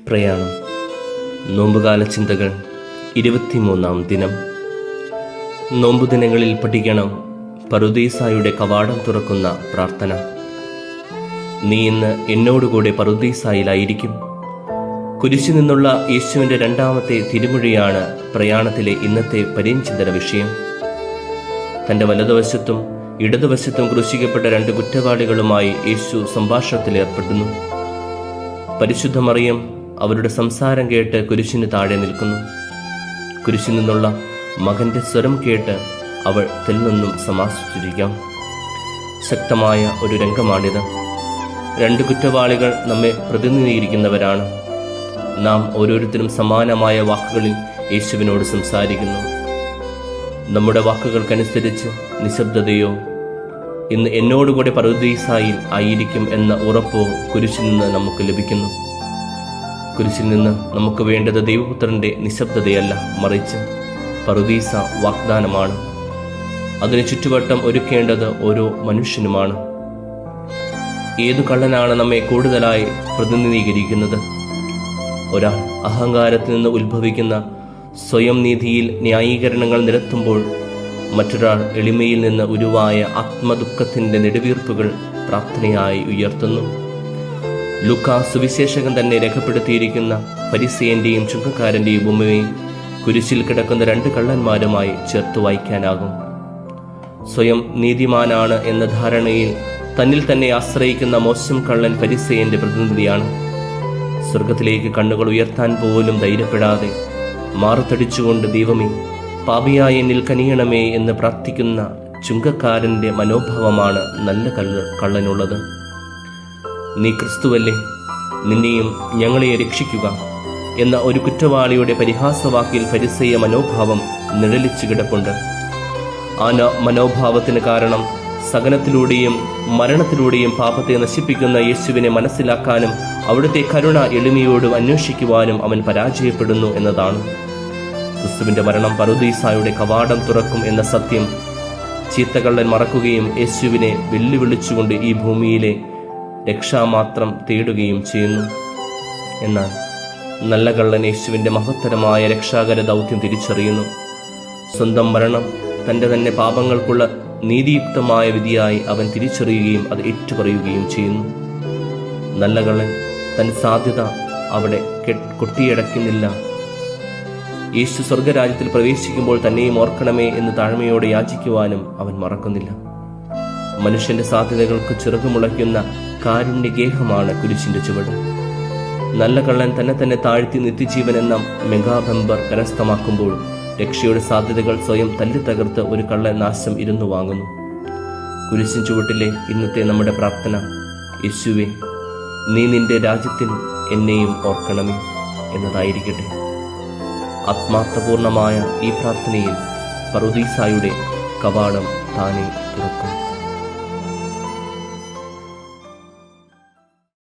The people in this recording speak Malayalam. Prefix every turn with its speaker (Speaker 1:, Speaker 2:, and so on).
Speaker 1: പ്രയാണം. നോമ്പുകാല ചിന്തകൾ. 23-ാം ദിനം. നോമ്പുദിനങ്ങളിൽ പഠിക്കണം പറുദീസായുടെ കവാടം തുറക്കുന്ന പ്രാർത്ഥന. നീ ഇന്ന് എന്നോടുകൂടെ പറുദീസായിലായിരിക്കും. കുരിശിൽ നിന്നുള്ള യേശുവിൻ്റെ രണ്ടാമത്തെ തിരുമൊഴിയാണ് പ്രയാണത്തിലെ ഇന്നത്തെ പരിചിന്തന വിഷയം. തൻ്റെ വലതുവശത്തും ഇടതുവശത്തും ക്രൂശിക്കപ്പെട്ട രണ്ട് കുറ്റവാളികളുമായി യേശു സംഭാഷണത്തിലേർപ്പെടുന്നു. പരിശുദ്ധ മറിയം അവരുടെ സംസാരം കേട്ട് കുരിശിന് താഴെ നിൽക്കുന്നു. കുരിശിൽ നിന്നുള്ള മകൻ്റെ സ്വരം കേട്ട് അവൾ തെല്ലൊന്നും സമാശ്വസിച്ചിരിക്കാം. ശക്തമായ ഒരു രംഗമാണിത്. രണ്ട് കുറ്റവാളികൾ നമ്മെ പ്രതിനിധീകരിക്കുന്നവരാണ്. നാം ഓരോരുത്തരും സമാനമായ വാക്കുകളിൽ യേശുവിനോട് സംസാരിക്കുന്നു. നമ്മുടെ വാക്കുകൾക്കനുസരിച്ച് നിശബ്ദതയോ ഇന്ന് എന്നോടുകൂടെ പറുദീസായിൽ ആയിരിക്കും എന്ന ഉറപ്പോ കുരിശിൽ നിന്ന് നമുക്ക് ലഭിക്കുന്നു. കുരിശിൽ നിന്ന് നമുക്ക് വേണ്ടത് ദൈവപുത്രൻ്റെ നിശബ്ദതയല്ല, മറിച്ച് പറുദീസ വാഗ്ദാനമാണ്. അതിന് ചുറ്റുവട്ടം ഒരുക്കേണ്ടത് ഓരോ മനുഷ്യനുമാണ്. ഏതു കള്ളനാണ് നമ്മെ കൂടുതലായി പ്രതിനിധീകരിക്കുന്നത്? ഒരാൾ അഹങ്കാരത്തിൽ നിന്ന് ഉത്ഭവിക്കുന്ന സ്വയം നീതിയിൽ ന്യായീകരണങ്ങൾ നിരത്തുമ്പോൾ മറ്റൊരാൾ എളിമയിൽ നിന്ന് ഉരുവായ ആത്മദുഃഖത്തിൻ്റെ നെടുവീർപ്പുകൾ പ്രാർത്ഥനയായി ഉയർത്തുന്നു. ലൂക്കാ സുവിശേഷകൻ തന്നെ രേഖപ്പെടുത്തിയിരിക്കുന്ന ഫരിസേയൻ്റെയും ചുങ്കക്കാരൻ്റെയും ഉപമയെ കുരിശിൽ കിടക്കുന്ന രണ്ട് കള്ളന്മാരുമായി ചേർത്ത് വായിക്കാനാകും. സ്വയം നീതിമാനാണ് എന്ന ധാരണയിൽ തന്നിൽ തന്നെ ആശ്രയിക്കുന്ന മോശം കള്ളൻ ഫരിസേയൻ്റെ പ്രതിനിധിയാണ്. സ്വർഗത്തിലേക്ക് കണ്ണുകൾ ഉയർത്താൻ പോലും ധൈര്യപ്പെടാതെ മാറത്തടിച്ചുകൊണ്ട് ദൈവമേ പാപിയായ എന്നിൽ കനിയണമേ എന്ന് പ്രാർത്ഥിക്കുന്ന ചുങ്കക്കാരൻ്റെ മനോഭാവമാണ് നല്ല കള്ളനുള്ളത്. നീ ക്രിസ്തുവല്ലേ, നിന്നെയും ഞങ്ങളെ രക്ഷിക്കുക എന്ന ഒരു കുറ്റവാളിയുടെ പരിഹാസവാക്കിൽ ഫരിസേയ മനോഭാവം നിഴലിച്ചു കിടപ്പുണ്ട്. ആ മനോഭാവത്തിന് കാരണം സഹനത്തിലൂടെയും മരണത്തിലൂടെയും പാപത്തെ നശിപ്പിക്കുന്ന യേശുവിനെ മനസ്സിലാക്കാനും അവിടുത്തെ കരുണ എളിമയോടും അന്വേഷിക്കുവാനും അവൻ പരാജയപ്പെടുന്നു എന്നതാണ്. ക്രിസ്തുവിൻ്റെ മരണം പറുദീസായുടെ കവാടം തുറക്കും എന്ന സത്യം ചീത്തകള്ളൻ മറക്കുകയും യേശുവിനെ വെല്ലുവിളിച്ചുകൊണ്ട് ഈ ഭൂമിയിലെ രക്ഷാമാത്രം തേടുകയും ചെയ്യുന്നു. എന്നാൽ നല്ല കള്ളൻ യേശുവിൻ്റെ മഹത്തരമായ രക്ഷാകര ദൗത്യം തിരിച്ചറിയുന്നു. സ്വന്തം മരണം തൻ്റെ തന്നെ പാപങ്ങൾക്കുള്ള നീതിയുക്തമായ വിധിയായി അവൻ തിരിച്ചറിയുകയും അത് ഏറ്റുപറയുകയും ചെയ്യുന്നു. നല്ല കള്ളൻ തൻ സാധ്യത അവിടെ കൊട്ടിയടക്കുന്നില്ല. യേശു സ്വർഗരാജ്യത്തിൽ പ്രവേശിക്കുമ്പോൾ തന്നെയും ഓർക്കണമേ എന്ന് താഴ്മയോടെ യാചിക്കുവാനും അവൻ മറക്കുന്നില്ല. മനുഷ്യന്റെ സാധ്യതകൾക്ക് ചിറകുമുളയ്ക്കുന്ന കാരുണ്യഗേഹമാണ് കുരിശിന്റെ ചുവട്. നല്ല കള്ളൻ തന്നെ താഴ്ത്തി നിത്യജീവൻ എന്ന മെഗാബമ്പർ കരസ്ഥമാക്കുമ്പോൾ രക്ഷയുടെ സാധ്യതകൾ സ്വയം തല്ലി തകർത്ത് ഒരു കള്ളൻ നാശം ഇരുന്നു വാങ്ങുന്നു. കുരിശിൻ ചുവട്ടിലെ ഇന്നത്തെ നമ്മുടെ പ്രാർത്ഥന, യേശുവേ നീ നിന്റെ രാജ്യത്തിൽ എന്നെയും ഓർക്കണമേ എന്നതായിരിക്കട്ടെ. ആത്മാർത്ഥപൂർണമായ ഈ പ്രാർത്ഥനയിൽ പറുദീസായുടെ കവാടം താനെ തുറക്കും.